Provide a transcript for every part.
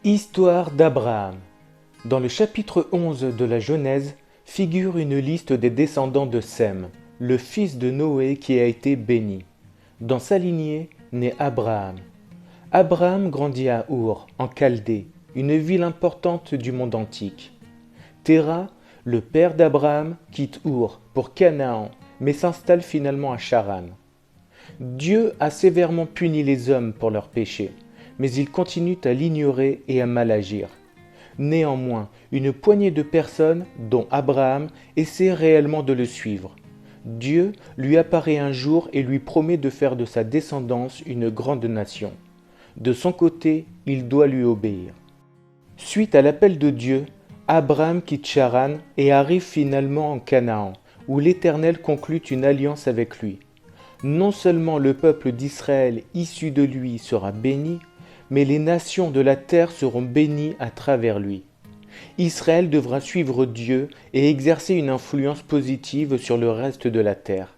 Histoire d'Abraham. Dans le chapitre 11 de la Genèse figure une liste des descendants de Sem, le fils de Noé qui a été béni. Dans sa lignée naît Abraham. Abraham grandit à Our, en Chaldée, une ville importante du monde antique. Téra, le père d'Abraham, quitte Our pour Canaan, mais s'installe finalement à Charan. Dieu a sévèrement puni les hommes pour leurs péchés, mais ils continuent à l'ignorer et à mal agir. Néanmoins, une poignée de personnes, dont Abraham, essaient réellement de le suivre. Dieu lui apparaît un jour et lui promet de faire de sa descendance une grande nation. De son côté, il doit lui obéir. Suite à l'appel de Dieu, Abraham quitte Charan et arrive finalement en Canaan, où l'Éternel conclut une alliance avec lui. Non seulement le peuple d'Israël issu de lui sera béni, mais les nations de la terre seront bénies à travers lui. Israël devra suivre Dieu et exercer une influence positive sur le reste de la terre.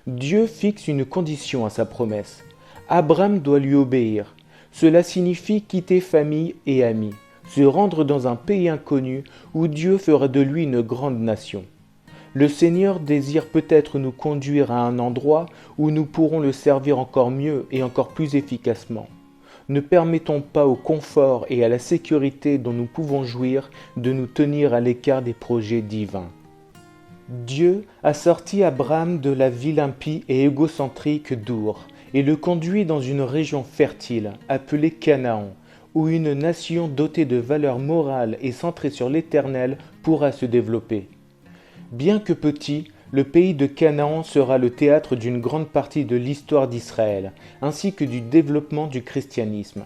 Dieu fixe une condition à sa promesse. Abraham doit lui obéir. Cela signifie quitter famille et amis, se rendre dans un pays inconnu où Dieu fera de lui une grande nation. Le Seigneur désire peut-être nous conduire à un endroit où nous pourrons le servir encore mieux et encore plus efficacement. Ne permettons pas au confort et à la sécurité dont nous pouvons jouir de nous tenir à l'écart des projets divins. Dieu a sorti Abraham de la ville impie et égocentrique d'Our et le conduit dans une région fertile appelée Canaan, où une nation dotée de valeurs morales et centrée sur l'Éternel pourra se développer. Bien que petit, le pays de Canaan sera le théâtre d'une grande partie de l'histoire d'Israël, ainsi que du développement du christianisme.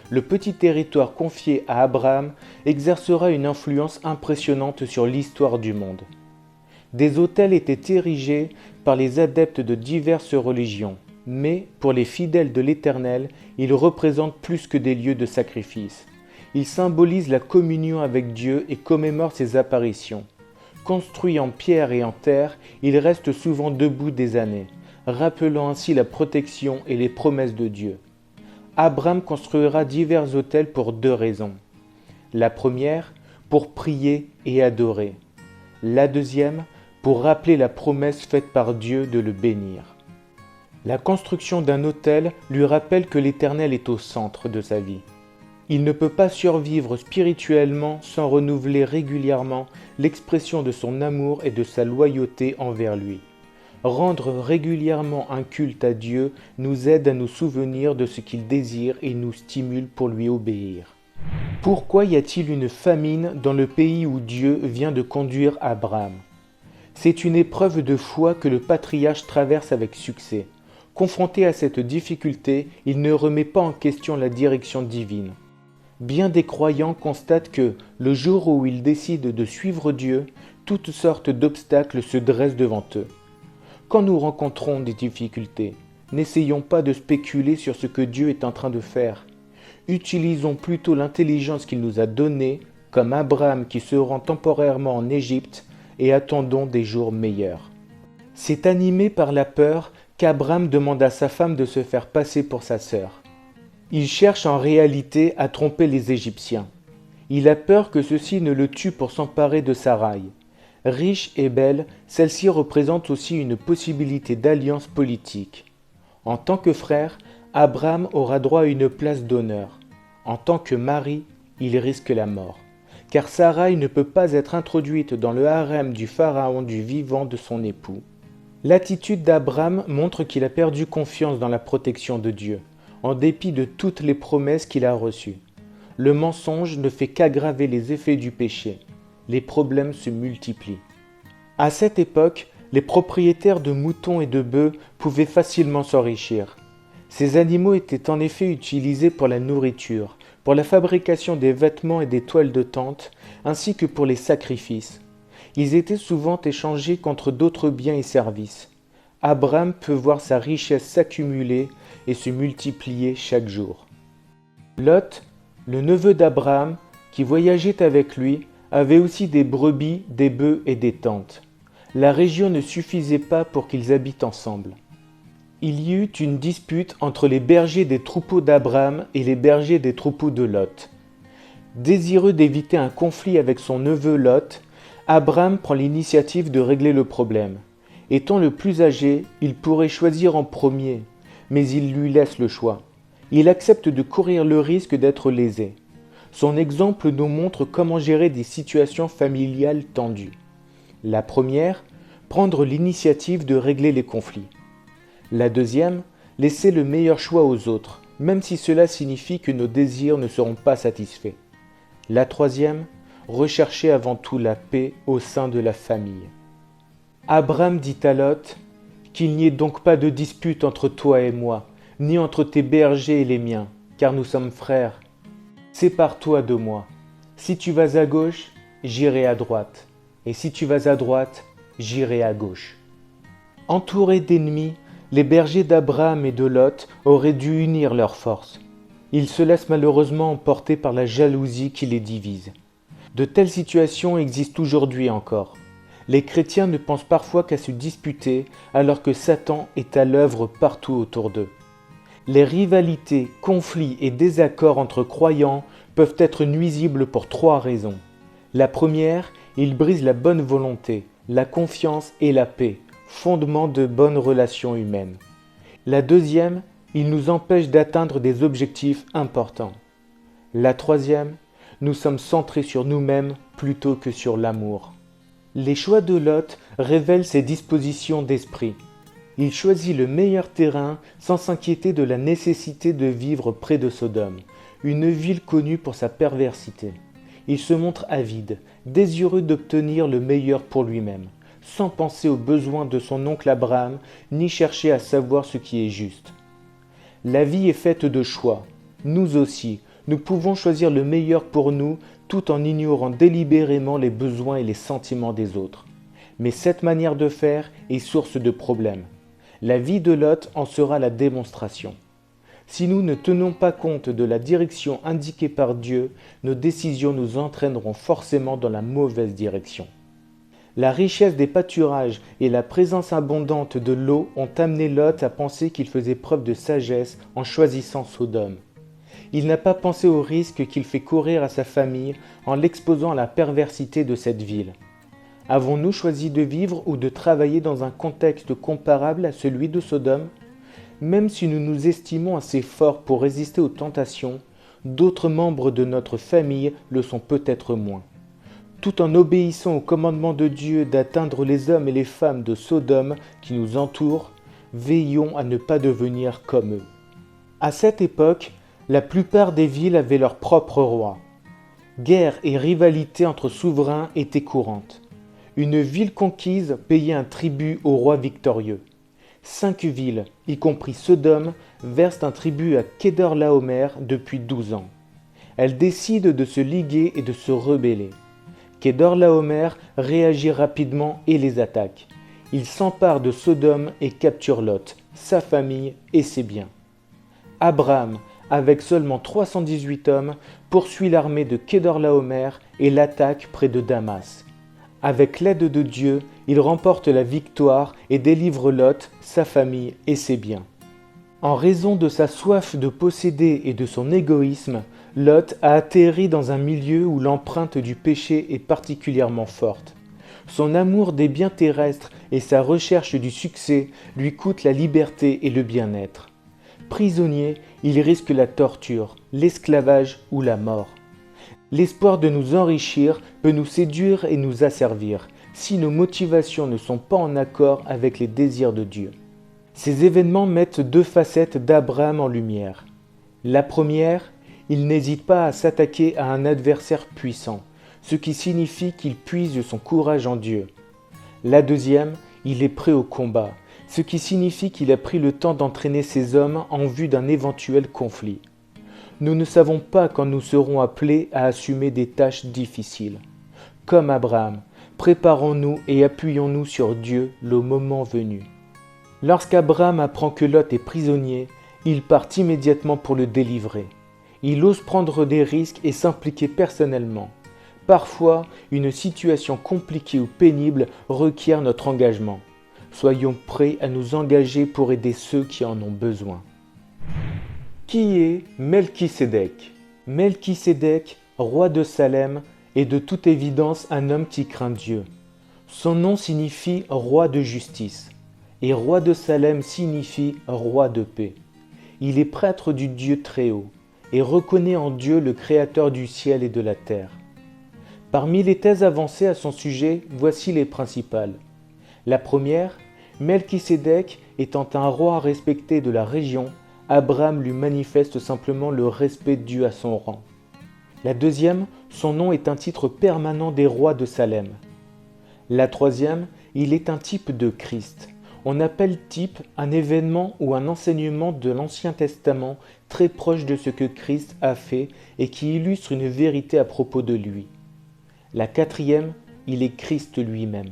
Le petit territoire confié à Abraham exercera une influence impressionnante sur l'histoire du monde. Des autels étaient érigés par les adeptes de diverses religions, mais pour les fidèles de l'Éternel, ils représentent plus que des lieux de sacrifice. Ils symbolisent la communion avec Dieu et commémorent ses apparitions. Construits en pierre et en terre, ils restent souvent debout des années, rappelant ainsi la protection et les promesses de Dieu. Abraham construira divers autels pour deux raisons. La première, pour prier et adorer. La deuxième, pour rappeler la promesse faite par Dieu de le bénir. La construction d'un autel lui rappelle que l'Éternel est au centre de sa vie. Il ne peut pas survivre spirituellement sans renouveler régulièrement l'expression de son amour et de sa loyauté envers lui. Rendre régulièrement un culte à Dieu nous aide à nous souvenir de ce qu'il désire et nous stimule pour lui obéir. Pourquoi y a-t-il une famine dans le pays où Dieu vient de conduire Abraham ? C'est une épreuve de foi que le patriarche traverse avec succès. Confronté à cette difficulté, il ne remet pas en question la direction divine. Bien des croyants constatent que, le jour où ils décident de suivre Dieu, toutes sortes d'obstacles se dressent devant eux. Quand nous rencontrons des difficultés, n'essayons pas de spéculer sur ce que Dieu est en train de faire. Utilisons plutôt l'intelligence qu'il nous a donnée, comme Abraham qui se rend temporairement en Égypte, et attendons des jours meilleurs. C'est animé par la peur qu'Abraham demande à sa femme de se faire passer pour sa sœur. Il cherche en réalité à tromper les Égyptiens. Il a peur que ceux-ci ne le tuent pour s'emparer de Saraï. Riche et belle, celle-ci représente aussi une possibilité d'alliance politique. En tant que frère, Abraham aura droit à une place d'honneur. En tant que mari, il risque la mort. Car Saraï ne peut pas être introduite dans le harem du pharaon du vivant de son époux. L'attitude d'Abraham montre qu'il a perdu confiance dans la protection de Dieu, en dépit de toutes les promesses qu'il a reçues. Le mensonge ne fait qu'aggraver les effets du péché. Les problèmes se multiplient. À cette époque, les propriétaires de moutons et de bœufs pouvaient facilement s'enrichir. Ces animaux étaient en effet utilisés pour la nourriture, pour la fabrication des vêtements et des toiles de tente, ainsi que pour les sacrifices. Ils étaient souvent échangés contre d'autres biens et services. Abraham peut voir sa richesse s'accumuler et se multiplier chaque jour. Lot, le neveu d'Abraham, qui voyageait avec lui, avait aussi des brebis, des bœufs et des tentes. La région ne suffisait pas pour qu'ils habitent ensemble. Il y eut une dispute entre les bergers des troupeaux d'Abraham et les bergers des troupeaux de Lot. Désireux d'éviter un conflit avec son neveu Lot, Abram prend l'initiative de régler le problème. Étant le plus âgé, il pourrait choisir en premier, mais il lui laisse le choix. Il accepte de courir le risque d'être lésé. Son exemple nous montre comment gérer des situations familiales tendues. La première, prendre l'initiative de régler les conflits. La deuxième, laisser le meilleur choix aux autres, même si cela signifie que nos désirs ne seront pas satisfaits. La troisième, rechercher avant tout la paix au sein de la famille. Abram dit à Lot, « Qu'il n'y ait donc pas de dispute entre toi et moi, ni entre tes bergers et les miens, car nous sommes frères. Sépare-toi de moi. Si tu vas à gauche, j'irai à droite, et si tu vas à droite, j'irai à gauche. » Entourés d'ennemis, les bergers d'Abram et de Lot auraient dû unir leurs forces. Ils se laissent malheureusement emporter par la jalousie qui les divise. De telles situations existent aujourd'hui encore. Les chrétiens ne pensent parfois qu'à se disputer alors que Satan est à l'œuvre partout autour d'eux. Les rivalités, conflits et désaccords entre croyants peuvent être nuisibles pour trois raisons. La première, ils brisent la bonne volonté, la confiance et la paix, fondement de bonnes relations humaines. La deuxième, ils nous empêchent d'atteindre des objectifs importants. La troisième, nous sommes centrés sur nous-mêmes plutôt que sur l'amour. Les choix de Lot révèlent ses dispositions d'esprit. Il choisit le meilleur terrain sans s'inquiéter de la nécessité de vivre près de Sodome, une ville connue pour sa perversité. Il se montre avide, désireux d'obtenir le meilleur pour lui-même, sans penser aux besoins de son oncle Abraham, ni chercher à savoir ce qui est juste. La vie est faite de choix. Nous aussi, nous pouvons choisir le meilleur pour nous tout en ignorant délibérément les besoins et les sentiments des autres. Mais cette manière de faire est source de problèmes. La vie de Lot en sera la démonstration. Si nous ne tenons pas compte de la direction indiquée par Dieu, nos décisions nous entraîneront forcément dans la mauvaise direction. La richesse des pâturages et la présence abondante de l'eau ont amené Lot à penser qu'il faisait preuve de sagesse en choisissant Sodome. Il n'a pas pensé au risque qu'il fait courir à sa famille en l'exposant à la perversité de cette ville. Avons-nous choisi de vivre ou de travailler dans un contexte comparable à celui de Sodome ? Même si nous nous estimons assez forts pour résister aux tentations, d'autres membres de notre famille le sont peut-être moins. Tout en obéissant au commandement de Dieu d'atteindre les hommes et les femmes de Sodome qui nous entourent, veillons à ne pas devenir comme eux. À cette époque, la plupart des villes avaient leur propre roi. Guerre et rivalité entre souverains étaient courantes. Une ville conquise payait un tribut au roi victorieux. 5 villes, y compris Sodome, versent un tribut à Kedorlaomer depuis 12 ans. Elles décident de se liguer et de se rebeller. Kedorlaomer réagit rapidement et les attaque. Il s'empare de Sodome et capture Lot, sa famille et ses biens. Abram, avec seulement 318 hommes, poursuit l'armée de Kedorlaomer et l'attaque près de Damas. Avec l'aide de Dieu, il remporte la victoire et délivre Lot, sa famille et ses biens. En raison de sa soif de posséder et de son égoïsme, Lot a atterri dans un milieu où l'empreinte du péché est particulièrement forte. Son amour des biens terrestres et sa recherche du succès lui coûtent la liberté et le bien-être. Prisonnier, il risque la torture, l'esclavage ou la mort. L'espoir de nous enrichir peut nous séduire et nous asservir, si nos motivations ne sont pas en accord avec les désirs de Dieu. Ces événements mettent 2 facettes d'Abraham en lumière. La première, il n'hésite pas à s'attaquer à un adversaire puissant, ce qui signifie qu'il puise son courage en Dieu. La deuxième, il est prêt au combat, ce qui signifie qu'il a pris le temps d'entraîner ses hommes en vue d'un éventuel conflit. Nous ne savons pas quand nous serons appelés à assumer des tâches difficiles. Comme Abraham, préparons-nous et appuyons-nous sur Dieu le moment venu. Lorsqu'Abraham apprend que Lot est prisonnier, il part immédiatement pour le délivrer. Il ose prendre des risques et s'impliquer personnellement. Parfois, une situation compliquée ou pénible requiert notre engagement. Soyons prêts à nous engager pour aider ceux qui en ont besoin. Qui est Melchisédek ? Melchisédek, roi de Salem, est de toute évidence un homme qui craint Dieu. Son nom signifie roi de justice, et roi de Salem signifie roi de paix. Il est prêtre du Dieu Très-Haut, et reconnaît en Dieu le Créateur du ciel et de la terre. Parmi les thèses avancées à son sujet, voici les principales. La première, Melchisédek étant un roi respecté de la région, Abraham lui manifeste simplement le respect dû à son rang. La deuxième, son nom est un titre permanent des rois de Salem. La troisième, il est un type de Christ. On appelle type un événement ou un enseignement de l'Ancien Testament très proche de ce que Christ a fait et qui illustre une vérité à propos de lui. La quatrième, il est Christ lui-même,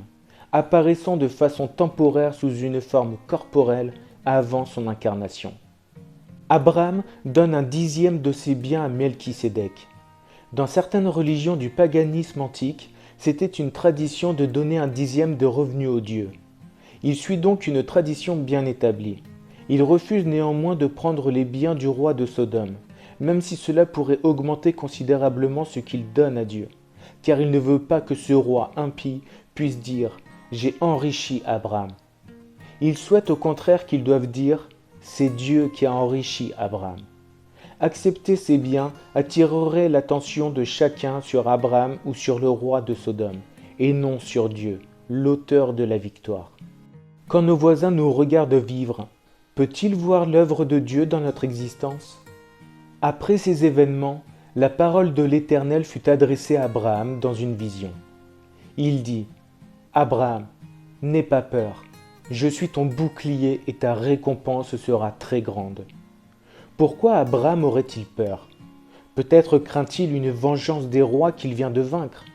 apparaissant de façon temporaire sous une forme corporelle avant son incarnation. Abraham donne un dixième de ses biens à Melchisédek. Dans certaines religions du paganisme antique, c'était une tradition de donner un dixième de revenus aux dieux. Il suit donc une tradition bien établie. Il refuse néanmoins de prendre les biens du roi de Sodome, même si cela pourrait augmenter considérablement ce qu'il donne à Dieu, car il ne veut pas que ce roi impie puisse dire « J'ai enrichi Abraham ». Il souhaite au contraire qu'ils doivent dire « C'est Dieu qui a enrichi Abraham ». Accepter ces biens attirerait l'attention de chacun sur Abraham ou sur le roi de Sodome, et non sur Dieu, l'auteur de la victoire. Quand nos voisins nous regardent vivre, peut-il voir l'œuvre de Dieu dans notre existence? Après ces événements, la parole de l'Éternel fut adressée à Abraham dans une vision. Il dit « Abraham, n'aie pas peur, je suis ton bouclier et ta récompense sera très grande. » Pourquoi Abraham aurait-il peur? Peut-être craint-il une vengeance des rois qu'il vient de vaincre.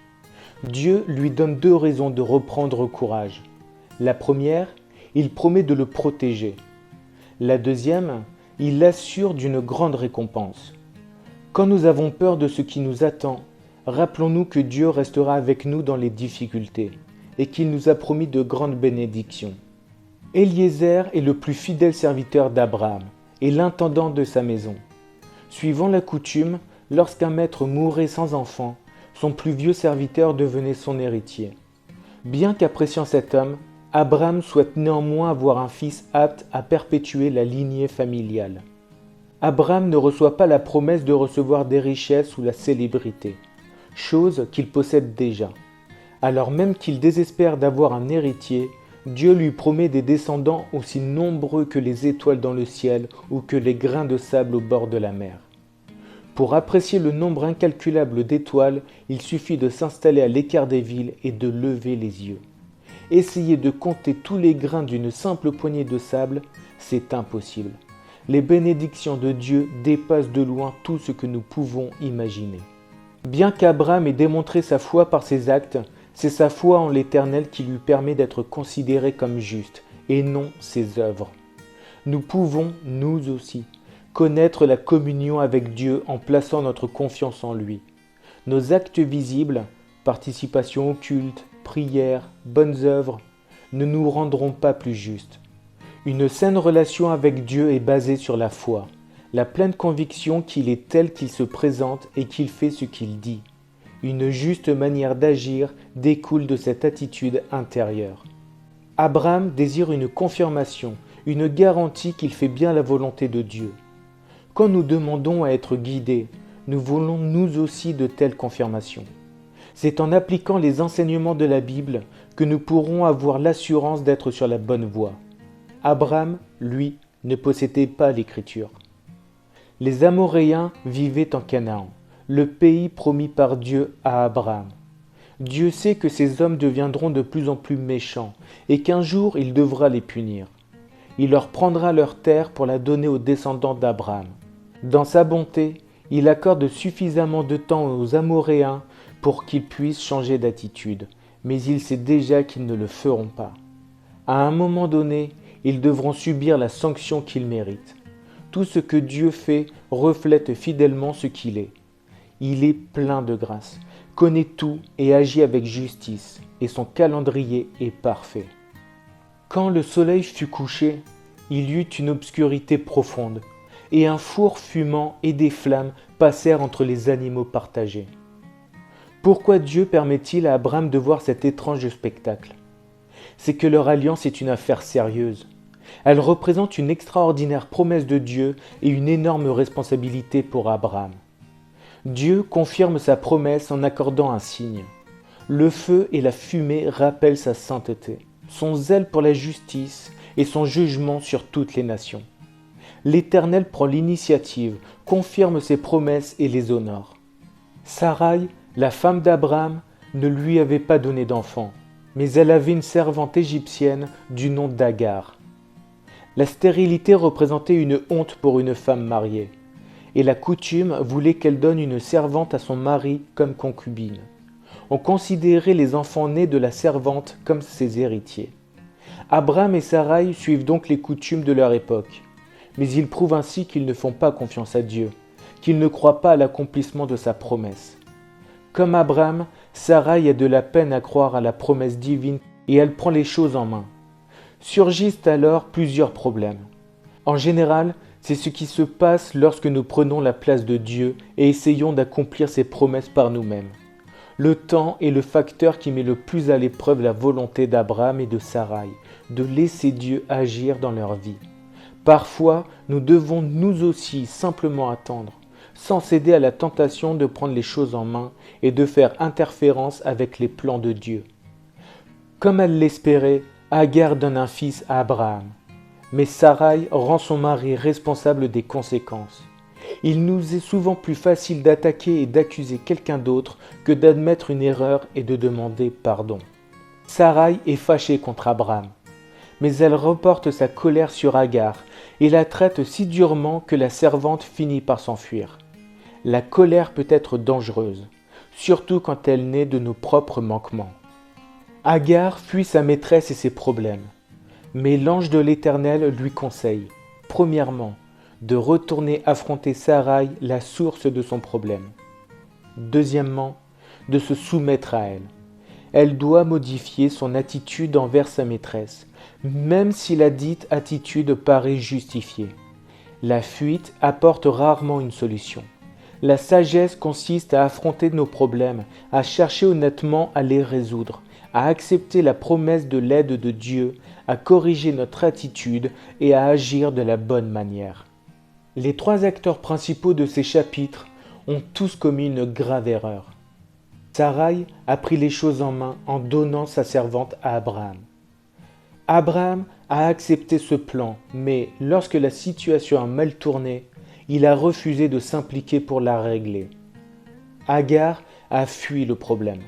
Dieu lui donne deux raisons de reprendre courage. La première, il promet de le protéger. La deuxième, il l'assure d'une grande récompense. Quand nous avons peur de ce qui nous attend, rappelons-nous que Dieu restera avec nous dans les difficultés et qu'il nous a promis de grandes bénédictions. Éliézer est le plus fidèle serviteur d'Abraham et l'intendant de sa maison. Suivant la coutume, lorsqu'un maître mourait sans enfant, son plus vieux serviteur devenait son héritier. Bien qu'appréciant cet homme, Abraham souhaite néanmoins avoir un fils apte à perpétuer la lignée familiale. Abraham ne reçoit pas la promesse de recevoir des richesses ou la célébrité, chose qu'il possède déjà. Alors même qu'il désespère d'avoir un héritier, Dieu lui promet des descendants aussi nombreux que les étoiles dans le ciel ou que les grains de sable au bord de la mer. Pour apprécier le nombre incalculable d'étoiles, il suffit de s'installer à l'écart des villes et de lever les yeux. Essayer de compter tous les grains d'une simple poignée de sable, c'est impossible. Les bénédictions de Dieu dépassent de loin tout ce que nous pouvons imaginer. Bien qu'Abraham ait démontré sa foi par ses actes, c'est sa foi en l'Éternel qui lui permet d'être considéré comme juste, et non ses œuvres. Nous pouvons, nous aussi, connaître la communion avec Dieu en plaçant notre confiance en lui. Nos actes visibles, participation au culte, prière, bonnes œuvres, ne nous rendront pas plus justes. Une saine relation avec Dieu est basée sur la foi, la pleine conviction qu'il est tel qu'il se présente et qu'il fait ce qu'il dit. Une juste manière d'agir découle de cette attitude intérieure. Abraham désire une confirmation, une garantie qu'il fait bien la volonté de Dieu. Quand nous demandons à être guidés, nous voulons nous aussi de telles confirmations. C'est en appliquant les enseignements de la Bible que nous pourrons avoir l'assurance d'être sur la bonne voie. Abraham, lui, ne possédait pas l'Écriture. Les Amoréens vivaient en Canaan, le pays promis par Dieu à Abraham. Dieu sait que ces hommes deviendront de plus en plus méchants et qu'un jour il devra les punir. Il leur prendra leur terre pour la donner aux descendants d'Abraham. Dans sa bonté, il accorde suffisamment de temps aux Amoréens pour qu'ils puissent changer d'attitude, mais il sait déjà qu'ils ne le feront pas. À un moment donné, ils devront subir la sanction qu'ils méritent. Tout ce que Dieu fait reflète fidèlement ce qu'il est. Il est plein de grâce, connaît tout et agit avec justice, et son calendrier est parfait. Quand le soleil fut couché, il y eut une obscurité profonde, et un four fumant et des flammes passèrent entre les animaux partagés. Pourquoi Dieu permet-il à Abraham de voir cet étrange spectacle? C'est que leur alliance est une affaire sérieuse. Elle représente une extraordinaire promesse de Dieu et une énorme responsabilité pour Abraham. Dieu confirme sa promesse en accordant un signe. Le feu et la fumée rappellent sa sainteté, son zèle pour la justice et son jugement sur toutes les nations. L'Éternel prend l'initiative, confirme ses promesses et les honore. Sarai, la femme d'Abraham, ne lui avait pas donné d'enfant, mais elle avait une servante égyptienne du nom d'Agar. La stérilité représentait une honte pour une femme mariée, et la coutume voulait qu'elle donne une servante à son mari comme concubine. On considérait les enfants nés de la servante comme ses héritiers. Abraham et Sarai suivent donc les coutumes de leur époque, mais ils prouvent ainsi qu'ils ne font pas confiance à Dieu, qu'ils ne croient pas à l'accomplissement de sa promesse. Comme Abraham, Sarai a de la peine à croire à la promesse divine et elle prend les choses en main. Surgissent alors plusieurs problèmes. En général, c'est ce qui se passe lorsque nous prenons la place de Dieu et essayons d'accomplir ses promesses par nous-mêmes. Le temps est le facteur qui met le plus à l'épreuve la volonté d'Abraham et de Sarai, de laisser Dieu agir dans leur vie. Parfois, nous devons nous aussi simplement attendre, sans céder à la tentation de prendre les choses en main et de faire interférence avec les plans de Dieu. Comme elle l'espérait, Agar donne un fils à Abraham, mais Sarai rend son mari responsable des conséquences. Il nous est souvent plus facile d'attaquer et d'accuser quelqu'un d'autre que d'admettre une erreur et de demander pardon. Sarai est fâchée contre Abraham, mais elle reporte sa colère sur Agar et la traite si durement que la servante finit par s'enfuir. La colère peut être dangereuse, surtout quand elle naît de nos propres manquements. Agar fuit sa maîtresse et ses problèmes, mais l'ange de l'Éternel lui conseille, premièrement, de retourner affronter Sarai, la source de son problème. Deuxièmement, de se soumettre à elle. Elle doit modifier son attitude envers sa maîtresse, même si la dite attitude paraît justifiée. La fuite apporte rarement une solution. La sagesse consiste à affronter nos problèmes, à chercher honnêtement à les résoudre, à accepter la promesse de l'aide de Dieu, à corriger notre attitude et à agir de la bonne manière. Les trois acteurs principaux de ces chapitres ont tous commis une grave erreur. Sarai a pris les choses en main en donnant sa servante à Abraham. Abraham a accepté ce plan, mais lorsque la situation a mal tourné, il a refusé de s'impliquer pour la régler. Agar a fui le problème.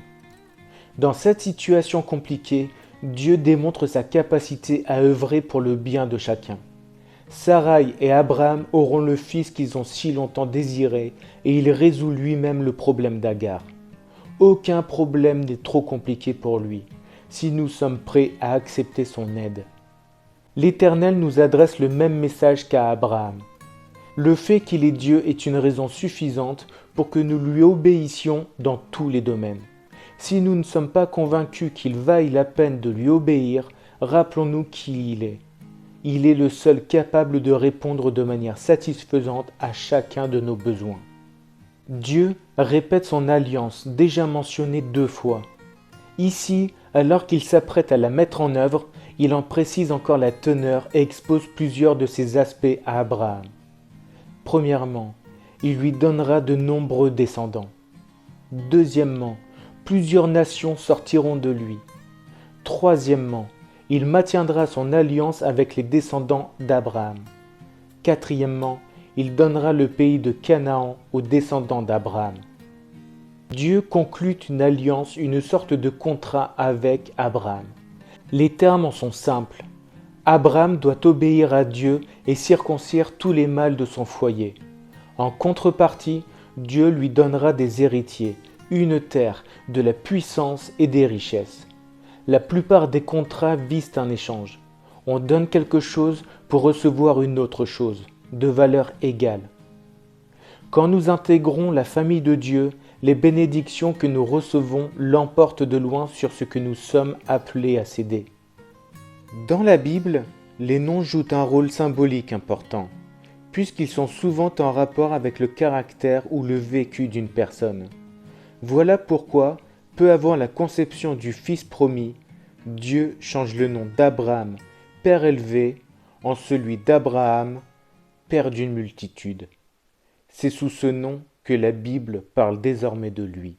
Dans cette situation compliquée, Dieu démontre sa capacité à œuvrer pour le bien de chacun. Sarai et Abraham auront le fils qu'ils ont si longtemps désiré et il résout lui-même le problème d'Agar. Aucun problème n'est trop compliqué pour lui, si nous sommes prêts à accepter son aide. L'Éternel nous adresse le même message qu'à Abraham. Le fait qu'il est Dieu est une raison suffisante pour que nous lui obéissions dans tous les domaines. Si nous ne sommes pas convaincus qu'il vaille la peine de lui obéir, rappelons-nous qui il est. Il est le seul capable de répondre de manière satisfaisante à chacun de nos besoins. Dieu répète son alliance déjà mentionnée 2 fois. Ici, alors qu'il s'apprête à la mettre en œuvre, il en précise encore la teneur et expose plusieurs de ses aspects à Abraham. Premièrement, il lui donnera de nombreux descendants. Deuxièmement, plusieurs nations sortiront de lui. Troisièmement, il maintiendra son alliance avec les descendants d'Abraham. Quatrièmement, il donnera le pays de Canaan aux descendants d'Abraham. Dieu conclut une alliance, une sorte de contrat avec Abraham. Les termes en sont simples. Abraham doit obéir à Dieu et circoncire tous les mâles de son foyer. En contrepartie, Dieu lui donnera des héritiers, une terre, de la puissance et des richesses. La plupart des contrats visent un échange. On donne quelque chose pour recevoir une autre chose, de valeur égale. Quand nous intégrons la famille de Dieu, les bénédictions que nous recevons l'emportent de loin sur ce que nous sommes appelés à céder. Dans la Bible, les noms jouent un rôle symbolique important. puisqu'ils sont souvent en rapport avec le caractère ou le vécu d'une personne. Voilà pourquoi, peu avant la conception du Fils promis, Dieu change le nom d'Abraham, Père élevé, en celui d'Abraham, Père d'une multitude. C'est sous ce nom que la Bible parle désormais de lui.